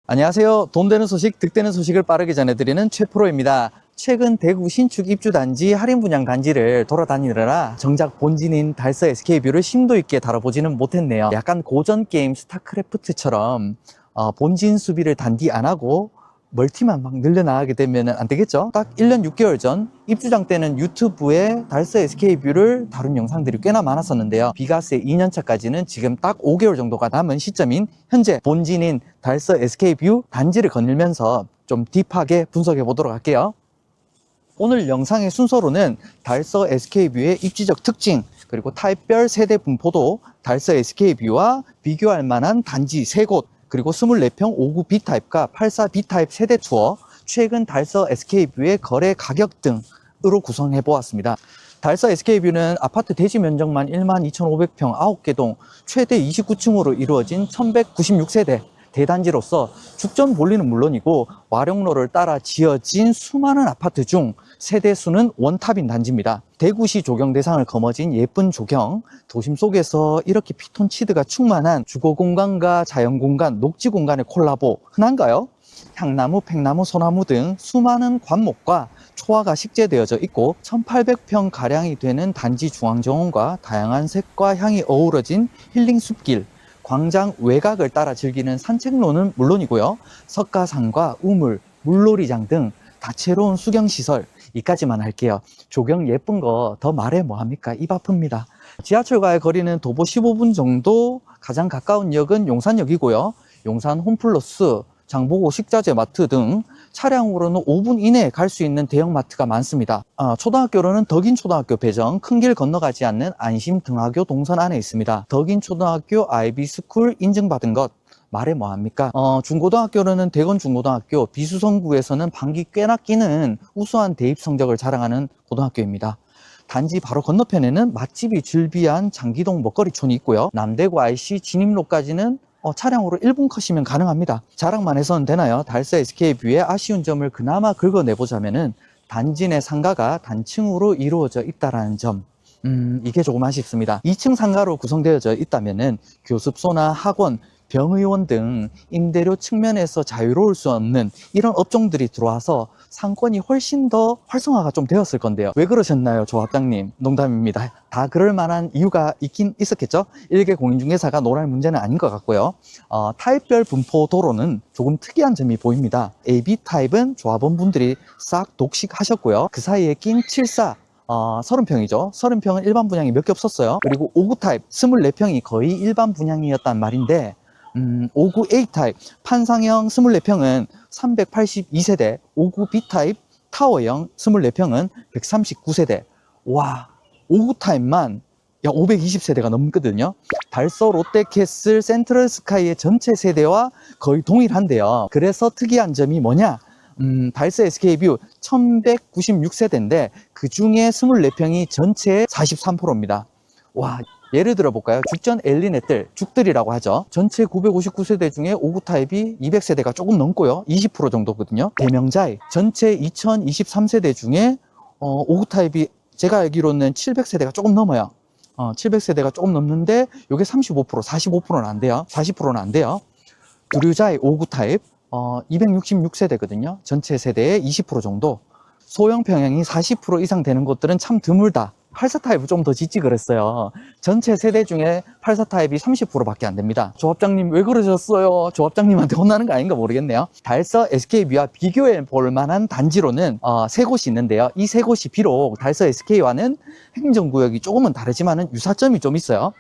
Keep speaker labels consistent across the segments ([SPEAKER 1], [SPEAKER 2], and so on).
[SPEAKER 1] 안녕하세요. 돈 되는 소식, 득되는 소식을 빠르게 전해드리는 최프로입니다. 최근 대구 신축 입주단지 할인 분양 단지를 돌아다니느라 정작 본진인 달서 SK뷰를 심도 있게 다뤄보지는 못했네요. 약간 고전 게임 스타크래프트처럼 본진 수비를 단디 안 하고 멀티만 막 늘려나가게 되면 안 되겠죠? 딱 1년 6개월 전 입주장 때는 유튜브에 달서 SK뷰를 다룬 영상들이 꽤나 많았었는데요. 비과세 2년차까지는 지금 딱 5개월 정도가 남은 시점인 현재 본진인 달서 SK뷰 단지를 거닐면서 좀 딥하게 분석해 보도록 할게요. 오늘 영상의 순서로는 달서 SK뷰의 입지적 특징, 그리고 타입별 세대 분포도 달서 SK뷰와 비교할 만한 단지 3곳, 그리고 24평 59 B타입과 84 B타입 세대 투어, 최근 달서 SK뷰의 거래 가격 등으로 구성해 보았습니다. 달서 SK뷰는 아파트 대지 면적만 12,500평 9개 동 최대 29층으로 이루어진 1196세대 대단지로서 죽전 볼리는 물론이고 와룡로를 따라 지어진 수많은 아파트 중 세대 수는 원탑인 단지입니다. 대구시 조경 대상을 거머쥔 예쁜 조경, 도심 속에서 이렇게 피톤치드가 충만한 주거 공간과 자연 공간, 녹지 공간의 콜라보 흔한가요? 향나무, 팽나무, 소나무 등 수많은 관목과 초화가 식재되어져 있고 1800평 가량이 되는 단지 중앙정원과 다양한 색과 향이 어우러진 힐링 숲길, 광장 외곽을 따라 즐기는 산책로는 물론이고요. 석가산과 우물, 물놀이장 등 다채로운 수경시설, 이까지만 할게요. 조경 예쁜 거 더 말해 뭐합니까? 입 아픕니다. 지하철과의 거리는 도보 15분 정도, 가장 가까운 역은 용산역이고요. 용산 홈플러스, 장보고 식자재 마트 등 차량으로는 5분 이내에 갈 수 있는 대형마트가 많습니다. 초등학교로는 덕인초등학교 배정, 큰 길 건너가지 않는 안심등하교 동선 안에 있습니다. 덕인초등학교 IB스쿨 인증받은 것, 말해 뭐합니까? 중고등학교로는 대건중고등학교, 비수성구에서는 반기 꽤나 끼는 우수한 대입 성적을 자랑하는 고등학교입니다. 단지 바로 건너편에는 맛집이 즐비한 장기동 먹거리촌이 있고요. 남대구 IC 진입로까지는 차량으로 1분 컷이면 가능합니다. 자랑만 해서는 되나요? 달서 SK뷰의 아쉬운 점을 그나마 긁어내보자면은 단지 내 상가가 단층으로 이루어져 있다는 점. 이게 조금 아쉽습니다. 2층 상가로 구성되어져 있다면은 교습소나 학원, 병의원 등 임대료 측면에서 자유로울 수 없는 이런 업종들이 들어와서 상권이 훨씬 더 활성화가 좀 되었을 건데요. 왜 그러셨나요, 조합장님? 농담입니다. 다 그럴 만한 이유가 있긴 있었겠죠? 일개 공인중개사가 논할 문제는 아닌 것 같고요. 타입별 분포 도로는 조금 특이한 점이 보입니다. AB 타입은 조합원분들이 싹 독식하셨고요. 그 사이에 낀 74, 30평이죠. 30평은 일반 분양이 몇 개 없었어요. 그리고 59 타입 24평이 거의 일반 분양이었단 말인데 59 A 타입 판상형 24평은 382세대, 59 B 타입 타워형 24평은 139세대. 와, 59 타입만 520세대가 넘거든요. 달서 롯데캐슬 센트럴 스카이의 전체 세대와 거의 동일한데요. 그래서 특이한 점이 뭐냐? 달서 SK뷰 1196세대인데 그 중에 24평이 전체의 43%입니다. 와, 예를 들어 볼까요? 죽전 엘리넷들, 죽들이라고 하죠. 전체 959세대 중에 59 타입이 200세대가 조금 넘고요. 20% 정도거든요. 대명자이, 전체 2023세대 중에 59 타입이 제가 알기로는 700세대가 조금 넘어요. 700세대가 조금 넘는데 이게 35%, 45%는 안 돼요. 40%는 안 돼요. 두류자이 59 타입 266세대거든요. 전체 세대의 20% 정도. 소형 평형이 40% 이상 되는 곳들은 참 드물다. 84 타입을 좀 더 짓지 그랬어요. 전체 세대 중에 84 타입이 30%밖에 안 됩니다. 조합장님 왜 그러셨어요? 조합장님한테 혼나는 거 아닌가 모르겠네요. 달서 SK뷰와 비교해 볼 만한 단지로는 세 곳이 있는데요. 이 세 곳이 비록 달서 SK와는 행정구역이 조금은 다르지만은 유사점이 좀 있어요.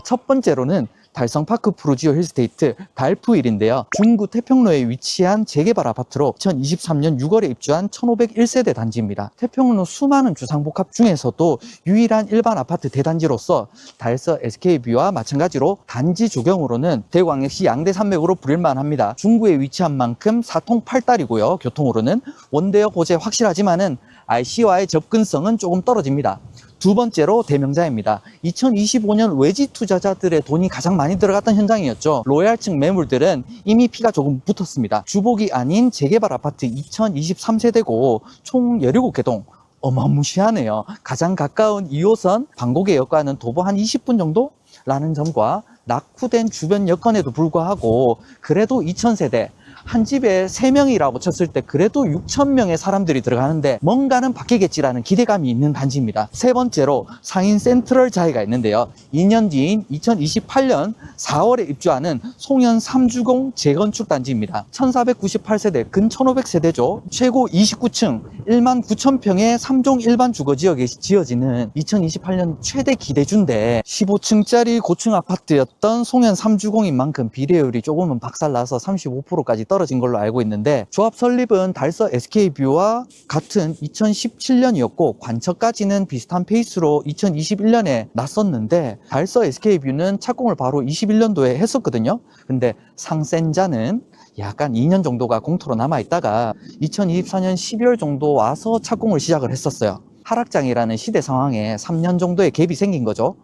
[SPEAKER 1] 첫 번째로는 달성파크 프루지오 힐스테이트 달푸일인데요. 중구 태평로에 위치한 재개발 아파트로 2023년 6월에 입주한 1501세대 단지입니다. 태평로 수많은 주상복합 중에서도 유일한 일반 아파트 대단지로서 달서 SK뷰와 마찬가지로 단지 조경으로는 대구광역시 양대 산맥으로 부릴만 합니다. 중구에 위치한 만큼 사통팔달이고요. 교통으로는 원대역 호재 확실하지만은 IC와의 접근성은 조금 떨어집니다. 두 번째로 대명자입니다. 2025년 외지 투자자들의 돈이 가장 많이 들어갔던 현장이었죠. 로얄층 매물들은 이미 피가 조금 붙었습니다. 주복이 아닌 재개발 아파트 2023세대고 총 17개 동, 어마무시하네요. 가장 가까운 2호선 방곡역과는 도보 한 20분 정도? 라는 점과 낙후된 주변 여건에도 불구하고 그래도 2000세대 한 집에 3명이라고 쳤을 때 그래도 6,000명의 사람들이 들어가는데 뭔가는 바뀌겠지라는 기대감이 있는 단지입니다. 세 번째로 상인 센트럴 자이가 있는데요. 2년 뒤인 2028년 4월에 입주하는 송현 3주공 재건축 단지입니다. 1498세대, 근 1500세대죠. 최고 29층, 19,000평의 3종 일반 주거지역에 지어지는 2028년 최대 기대주인데 15층짜리 고층 아파트였던 송현 3주공인 만큼 비례율이 조금은 박살나서 35%까지 떨어진 걸로 알고 있는데 조합 설립은 달서 SK뷰와 같은 2017년이었고 관처까지는 비슷한 페이스로 2021년에 났었는데 달서 SK뷰는 착공을 바로 21년도에 했었거든요. 근데 상센자는 약간 2년 정도가 공터로 남아있다가 2024년 12월 정도 와서 착공을 시작을 했었어요. 하락장이라는 시대 상황에 3년 정도의 갭이 생긴 거죠.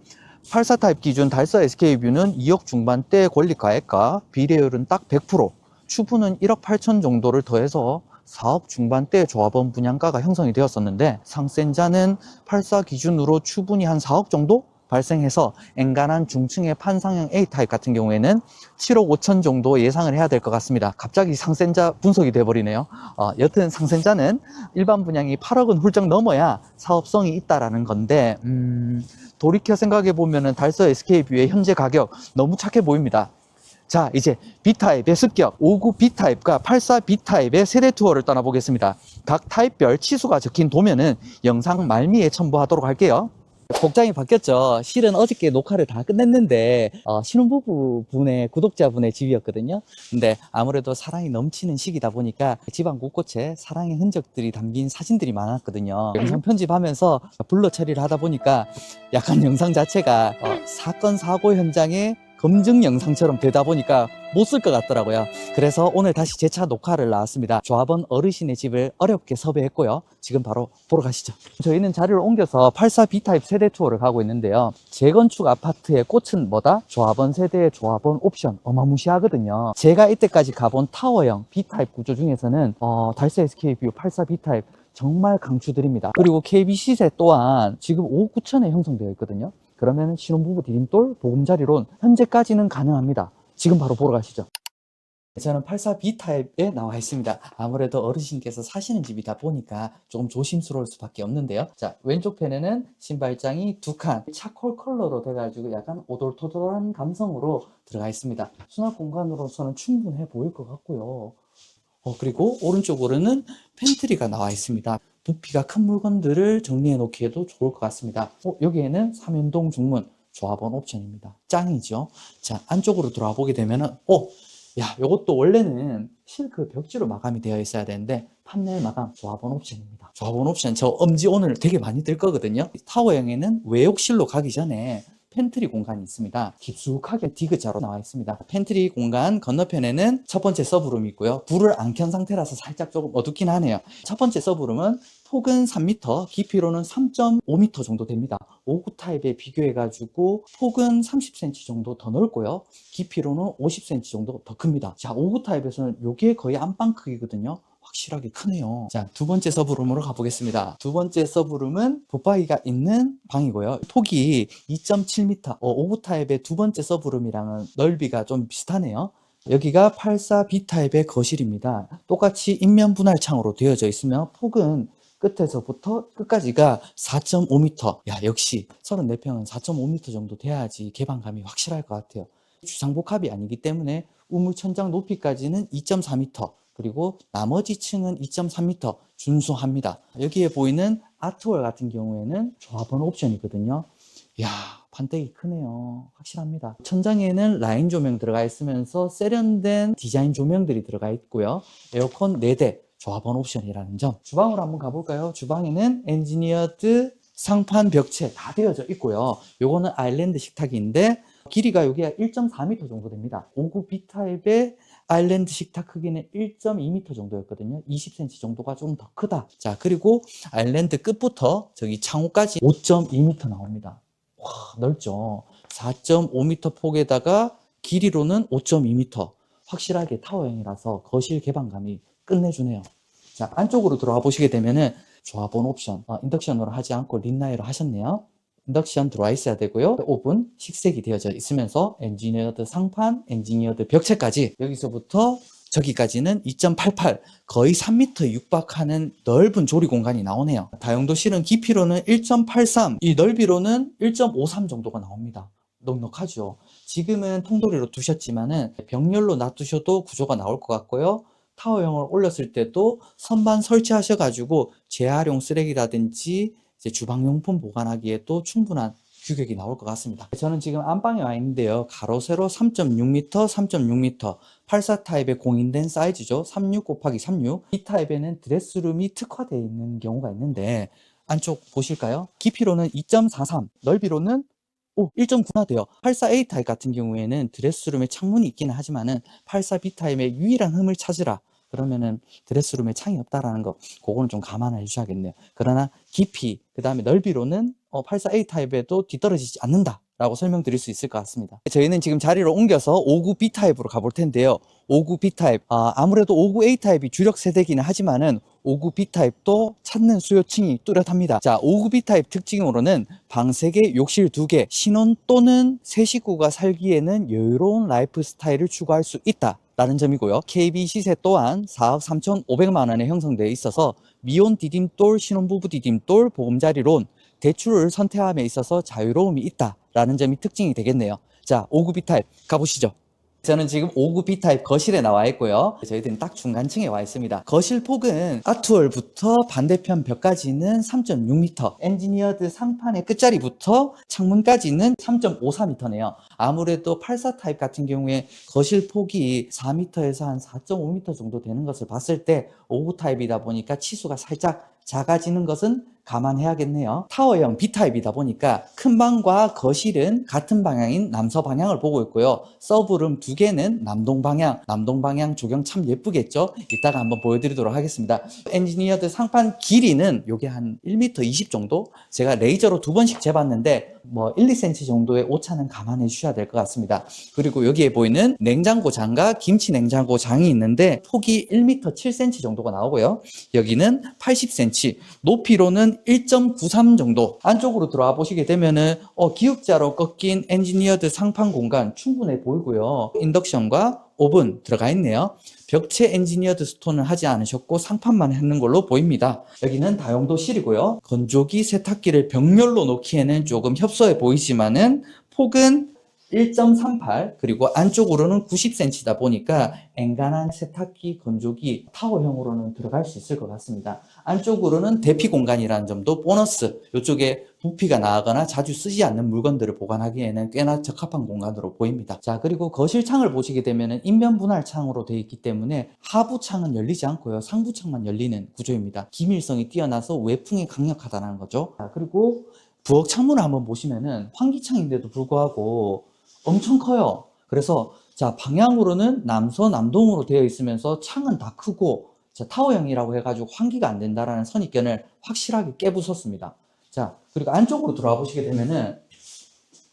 [SPEAKER 1] 84 타입 기준 달서 SK뷰는 2억 중반대 권리가액과 비례율은 딱 100%, 추분은 1억 8천 정도를 더해서 4억 중반대 조합원 분양가가 형성이 되었었는데 상센자는 84 기준으로 추분이 한 4억 정도 발생해서 엔간한 중층의 판상형 A타입 같은 경우에는 7억 5천 정도 예상을 해야 될 것 같습니다. 갑자기 상센자 분석이 돼버리네요. 여튼 상센자는 일반 분양이 8억은 훌쩍 넘어야 사업성이 있다라는 건데 돌이켜 생각해 보면은 달서 SK뷰의 현재 가격 너무 착해 보입니다. 자, 이제 B타입의 습격, 59 B타입과 84 B타입의 세대 투어를 떠나보겠습니다. 각 타입별 치수가 적힌 도면은 영상 말미에 첨부하도록 할게요. 복장이 바뀌었죠. 실은 어저께 녹화를 다 끝냈는데 신혼부부 분의 구독자분의 집이었거든요. 근데 아무래도 사랑이 넘치는 시기다 보니까 집안 곳곳에 사랑의 흔적들이 담긴 사진들이 많았거든요. 영상 편집하면서 블러 처리를 하다 보니까 약간 영상 자체가 사건 사고 현장의 검증 영상처럼 되다 보니까 못 쓸 것 같더라고요. 그래서 오늘 다시 재차 녹화를 나왔습니다. 조합원 어르신의 집을 어렵게 섭외했고요. 지금 바로 보러 가시죠. 저희는 자리를 옮겨서 84 B타입 세대 투어를 가고 있는데요. 재건축 아파트의 꽃은 뭐다? 조합원 세대의 조합원 옵션 어마무시하거든요. 제가 이때까지 가본 타워형 B타입 구조 중에서는 달서 SK뷰 84 B타입 정말 강추드립니다. 그리고 KB 시세 또한 지금 5억 9천에 형성되어 있거든요. 그러면 신혼부부 디딤돌 보금자리론 현재까지는 가능합니다. 지금 바로 보러 가시죠. 저는 84 B타입에 나와 있습니다. 아무래도 어르신께서 사시는 집이다 보니까 조금 조심스러울 수밖에 없는데요. 자, 왼쪽 편에는 신발장이 2칸 차콜 컬러로 돼가지고 약간 오돌토돌한 감성으로 들어가 있습니다. 수납 공간으로서는 충분해 보일 것 같고요. 그리고 오른쪽으로는 팬트리가 나와 있습니다. 부피가 큰 물건들을 정리해 놓기에도 좋을 것 같습니다. 여기에는 3연동 중문 조합원 옵션입니다. 짱이죠. 자, 안쪽으로 들어와 보게 되면은 야, 요것도 원래는 실크 벽지로 마감이 되어 있어야 되는데 판넬 마감 조합원 옵션입니다. 조합원 옵션 저 엄지 오늘 되게 많이 뜰 거거든요. 타워형에는 외욕실로 가기 전에 팬트리 공간이 있습니다. 깊숙하게 디귿자로 나와 있습니다. 팬트리 공간 건너편에는 첫 번째 서브룸이 있고요. 불을 안 켠 상태라서 살짝 조금 어둡긴 하네요. 첫 번째 서브룸은 폭은 3m, 깊이로는 3.5m 정도 됩니다. 59 타입에 비교해 가지고 폭은 30cm 정도 더 넓고요. 깊이로는 50cm 정도 더 큽니다. 자, 59 타입에서는 이게 거의 안방 크기거든요. 확실하게 크네요. 자, 두 번째 서브룸으로 가보겠습니다. 두 번째 서브룸은 붙박이가 있는 방이고요. 폭이 2.7m, 59 타입의 두 번째 서브룸이랑은 넓이가 좀 비슷하네요. 여기가 84 B타입의 거실입니다. 똑같이 인면 분할 창으로 되어져 있으며 폭은 끝에서부터 끝까지가 4.5m. 야, 역시 34평은 4.5m 정도 돼야지 개방감이 확실할 것 같아요. 주상복합이 아니기 때문에 우물천장 높이까지는 2.4m. 그리고 나머지 층은 2.3m 준수합니다. 여기에 보이는 아트월 같은 경우에는 조합원 옵션이거든요. 이야, 판때기 크네요. 확실합니다. 천장에는 라인 조명 들어가 있으면서 세련된 디자인 조명들이 들어가 있고요. 에어컨 4대 조합원 옵션이라는 점. 주방으로 한번 가볼까요? 주방에는 엔지니어드 상판 벽체 다 되어져 있고요. 요거는 아일랜드 식탁인데 길이가 여기가 1.4m 정도 됩니다. 59 B타입의 아일랜드 식탁 크기는 1.2m 정도였거든요. 20cm 정도가 좀 더 크다. 자, 그리고 아일랜드 끝부터 저기 창호까지 5.2m 나옵니다. 와, 넓죠. 4.5m 폭에다가 길이로는 5.2m. 확실하게 타워형이라서 거실 개방감이 끝내주네요. 자, 안쪽으로 들어가 보시게 되면은 조합원 옵션, 인덕션으로 하지 않고 린나이로 하셨네요. 인덕션 들어와 있어야 되고요. 오븐 식색이 되어져 있으면서 엔지니어드 상판, 엔지니어드 벽체까지 여기서부터 저기까지는 2.88, 거의 3m 육박하는 넓은 조리 공간이 나오네요. 다용도 실은 깊이로는 1.83, 이 넓이로는 1.53 정도가 나옵니다. 넉넉하죠. 지금은 통돌이로 두셨지만은 병렬로 놔두셔도 구조가 나올 것 같고요. 타워형을 올렸을 때도 선반 설치하셔가지고 재활용 쓰레기라든지 이제 주방용품 보관하기에 또 충분한 규격이 나올 것 같습니다. 저는 지금 안방에 와 있는데요. 가로 세로 3.6m, 3.6m 84 타입의 공인된 사이즈죠. 36 곱하기 36. 이 타입에는 드레스룸이 특화되어 있는 경우가 있는데 안쪽 보실까요? 깊이로는 2.43, 넓이로는 1.9나 돼요. 84A 타입 같은 경우에는 드레스룸에 창문이 있기는 하지만은 84B 타입의 유일한 흠을 찾으라. 그러면은 드레스룸에 창이 없다라는 거, 그거는 좀 감안해 주셔야겠네요. 그러나 깊이, 그 다음에 넓이로는 84A 타입에도 뒤떨어지지 않는다 라고 설명드릴 수 있을 것 같습니다. 저희는 지금 자리를 옮겨서 59B 타입으로 가볼 텐데요. 59B 타입, 아무래도 59A 타입이 주력 세대기는 하지만은 59B 타입도 찾는 수요층이 뚜렷합니다. 자, 59B 타입 특징으로는 방 3개, 욕실 2개, 신혼 또는 새 식구가 살기에는 여유로운 라이프 스타일을 추구할 수 있다 라는 점이고요. KB 시세 또한 4억 3,500만 원에 형성되어 있어서 미혼 디딤돌, 신혼부부 디딤돌, 보금자리 론, 대출을 선택함에 있어서 자유로움이 있다 라는 점이 특징이 되겠네요. 자, 59B 타입 가보시죠. 저는 지금 59B 타입 거실에 나와 있고요. 저희들은 딱 중간층에 와 있습니다. 거실 폭은 아트월부터 반대편 벽까지는 3.6m, 엔지니어드 상판의 끝자리부터 창문까지는 3.54m네요. 아무래도 84 타입 같은 경우에 거실 폭이 4m에서 한 4.5m 정도 되는 것을 봤을 때 59 타입이다 보니까 치수가 살짝 작아지는 것은 감안해야겠네요. 타워형 B타입이다 보니까 큰 방과 거실은 같은 방향인 남서 방향을 보고 있고요. 서브룸 2개는 남동 방향 조경 참 예쁘겠죠? 이따가 한번 보여드리도록 하겠습니다. 엔지니어드 상판 길이는 요게 한 1m 20 정도? 제가 레이저로 2번씩 재봤는데 뭐 1, 2cm 정도의 오차는 감안해 주셔야 될 것 같습니다. 그리고 여기에 보이는 냉장고 장과 김치 냉장고 장이 있는데 폭이 1m 7cm 정도가 나오고요. 여기는 80cm, 높이로는 1.93 정도. 안쪽으로 들어와 보시게 되면은 기역자로 꺾인 엔지니어드 상판 공간 충분해 보이고요. 인덕션과 오븐 들어가 있네요. 벽체 엔지니어드 스톤을 하지 않으셨고 상판만 했는 걸로 보입니다. 여기는 다용도실이고요. 건조기, 세탁기를 벽렬로 놓기에는 조금 협소해 보이지만은 폭은 1.38, 그리고 안쪽으로는 90cm다 보니까 엔간한 세탁기, 건조기, 타워형으로는 들어갈 수 있을 것 같습니다. 안쪽으로는 대피 공간이라는 점도 보너스. 이쪽에 부피가 나가거나 자주 쓰지 않는 물건들을 보관하기에는 꽤나 적합한 공간으로 보입니다. 자, 그리고 거실 창을 보시게 되면 인면 분할 창으로 되어 있기 때문에 하부 창은 열리지 않고요. 상부 창만 열리는 구조입니다. 기밀성이 뛰어나서 외풍이 강력하다는 거죠. 자, 그리고 부엌 창문을 한번 보시면은 환기창인데도 불구하고 엄청 커요. 그래서 자, 방향으로는 남서 남동으로 되어 있으면서 창은 다 크고, 자, 타워형이라고 해가지고 환기가 안 된다라는 선입견을 확실하게 깨부쉈습니다. 자, 그리고 안쪽으로 들어와 보시게 되면은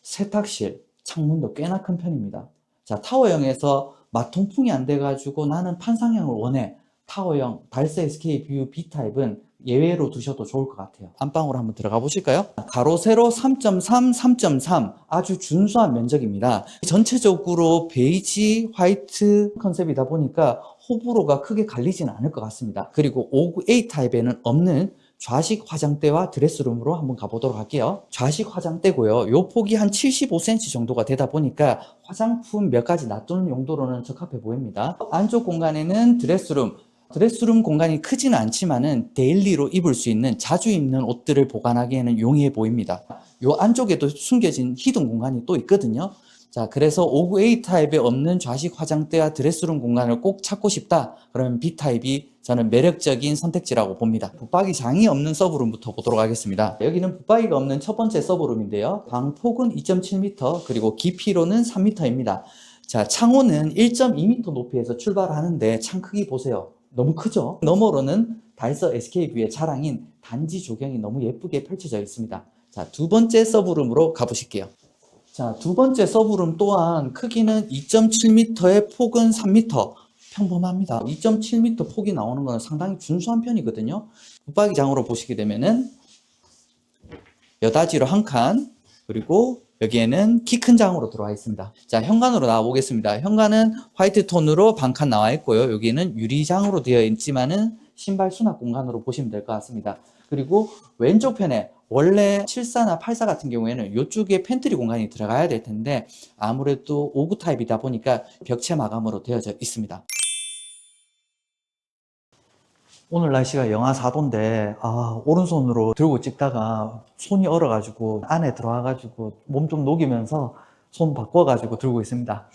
[SPEAKER 1] 세탁실 창문도 꽤나 큰 편입니다. 자, 타워형에서 마통풍이 안 돼가지고 나는 판상형을 원해, 타워형 달서 SK뷰 B타입은 예외로 두셔도 좋을 것 같아요. 안방으로 한번 들어가 보실까요? 가로 세로 3.3, 3.3 아주 준수한 면적입니다. 전체적으로 베이지, 화이트 컨셉이다 보니까 호불호가 크게 갈리지는 않을 것 같습니다. 그리고 59A 타입에는 없는 좌식 화장대와 드레스룸으로 한번 가보도록 할게요. 좌식 화장대고요. 요 폭이 한 75cm 정도가 되다 보니까 화장품 몇 가지 놔두는 용도로는 적합해 보입니다. 안쪽 공간에는 드레스룸 공간이 크지는 않지만은 데일리로 입을 수 있는 자주 입는 옷들을 보관하기에는 용이해 보입니다. 요 안쪽에도 숨겨진 히든 공간이 또 있거든요. 자, 그래서 59A 타입에 없는 좌식 화장대와 드레스룸 공간을 꼭 찾고 싶다. 그러면 B타입이 저는 매력적인 선택지라고 봅니다. 붙박이 장이 없는 서브룸부터 보도록 하겠습니다. 여기는 붙박이가 없는 첫 번째 서브룸인데요. 방 폭은 2.7m, 그리고 깊이로는 3m입니다. 자, 창호는 1.2m 높이에서 출발하는데 창 크기 보세요. 너무 크죠? 너머로는 달서 SK뷰의 자랑인 단지 조경이 너무 예쁘게 펼쳐져 있습니다. 자, 두 번째 서브룸으로 가보실게요. 자, 두 번째 서브룸 또한 크기는 2.7m에 폭은 3m. 평범합니다. 2.7m 폭이 나오는 건 상당히 준수한 편이거든요. 붙박이장으로 보시게 되면은 여다지로 한 칸, 그리고 여기에는 키 큰 장으로 들어와 있습니다. 자, 현관으로 나와 보겠습니다. 현관은 화이트 톤으로 반칸 나와 있고요. 여기는 유리장으로 되어 있지만은 신발 수납 공간으로 보시면 될 것 같습니다. 그리고 왼쪽 편에 원래 74나 84 같은 경우에는 이쪽에 팬트리 공간이 들어가야 될 텐데 아무래도 59 타입이다 보니까 벽체 마감으로 되어져 있습니다. 오늘 날씨가 영하 4도인데 오른손으로 들고 찍다가 손이 얼어가지고 안에 들어와가지고 몸 좀 녹이면서 손 바꿔가지고 들고 있습니다.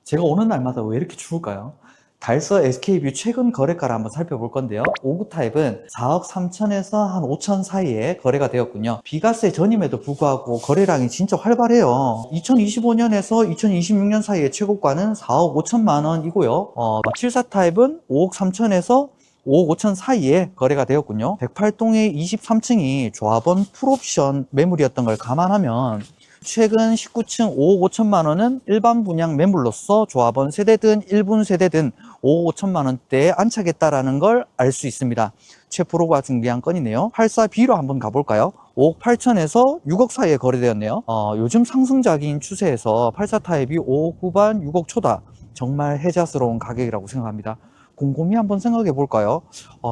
[SPEAKER 1] 제가 오는 날마다 왜 이렇게 추울까요? 달서 SK뷰 최근 거래가를 한번 살펴볼 건데요. 59 타입은 4억 3천에서 한 5천 사이에 거래가 되었군요. 비과세 전임에도 불구하고 거래량이 진짜 활발해요. 2025년에서 2026년 사이에 최고가는 4억 5천만 원이고요. 74 타입은 5억 3천에서 5억 5천 사이에 거래가 되었군요. 108동의 23층이 조합원 풀옵션 매물이었던 걸 감안하면 최근 19층 5억 5천만 원은 일반 분양 매물로서 조합원 세대든 1분 세대든 5억 5천만 원대에 안착했다라는 걸 알 수 있습니다. 최프로가 중개한 건이네요. 84B로 한번 가볼까요? 5억 8천에서 6억 사이에 거래되었네요. 요즘 상승작인 추세에서 84 타입이 5억 후반 6억 초다. 정말 혜자스러운 가격이라고 생각합니다. 곰곰이 한번 생각해 볼까요?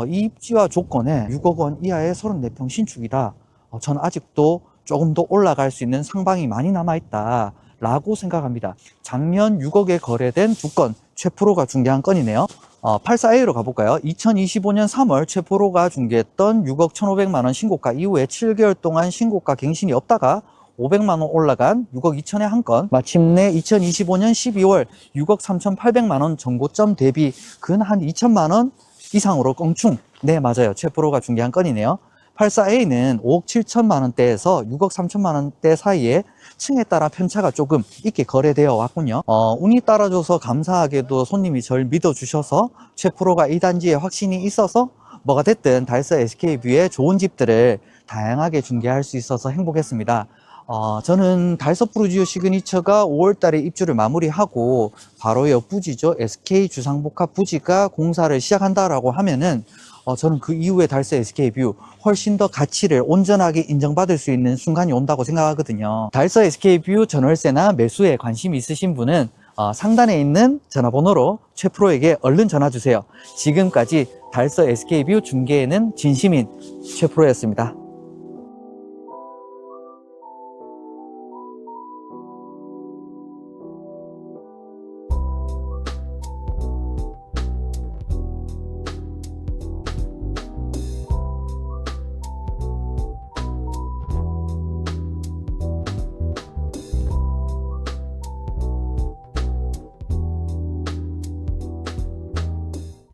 [SPEAKER 1] 이 입지와 조건에 6억 원 이하의 34평 신축이다. 저는 아직도 조금 더 올라갈 수 있는 상방이 많이 남아있다 라고 생각합니다. 작년 6억에 거래된 두 건 최프로가 중개한 건이네요. 84A로 가볼까요? 2025년 3월 최프로가 중개했던 6억 1,500만 원 신고가 이후에 7개월 동안 신고가 갱신이 없다가 500만 원 올라간 6억 2천에 한 건, 마침내 2025년 12월 6억 3,800만 원 정고점 대비 근 한 2천만 원 이상으로 껑충. 네, 맞아요. 최프로가 중개한 건이네요. 84A는 5억 7천만 원대에서 6억 3천만 원대 사이에 층에 따라 편차가 조금 있게 거래되어 왔군요. 운이 따라줘서 감사하게도 손님이 절 믿어주셔서 최프로가 이 단지에 확신이 있어서 뭐가 됐든 달서 SK뷰의 좋은 집들을 다양하게 중개할 수 있어서 행복했습니다. 저는 달서 프루지오 시그니처가 5월달에 입주를 마무리하고 바로 옆 부지죠. SK 주상복합 부지가 공사를 시작한다라고 하면은 저는 그 이후에 달서 SK뷰 훨씬 더 가치를 온전하게 인정받을 수 있는 순간이 온다고 생각하거든요. 달서 SK뷰 전월세나 매수에 관심 있으신 분은 상단에 있는 전화번호로 최프로에게 얼른 전화 주세요. 지금까지 달서 SK뷰 중개에는 진심인 최프로였습니다.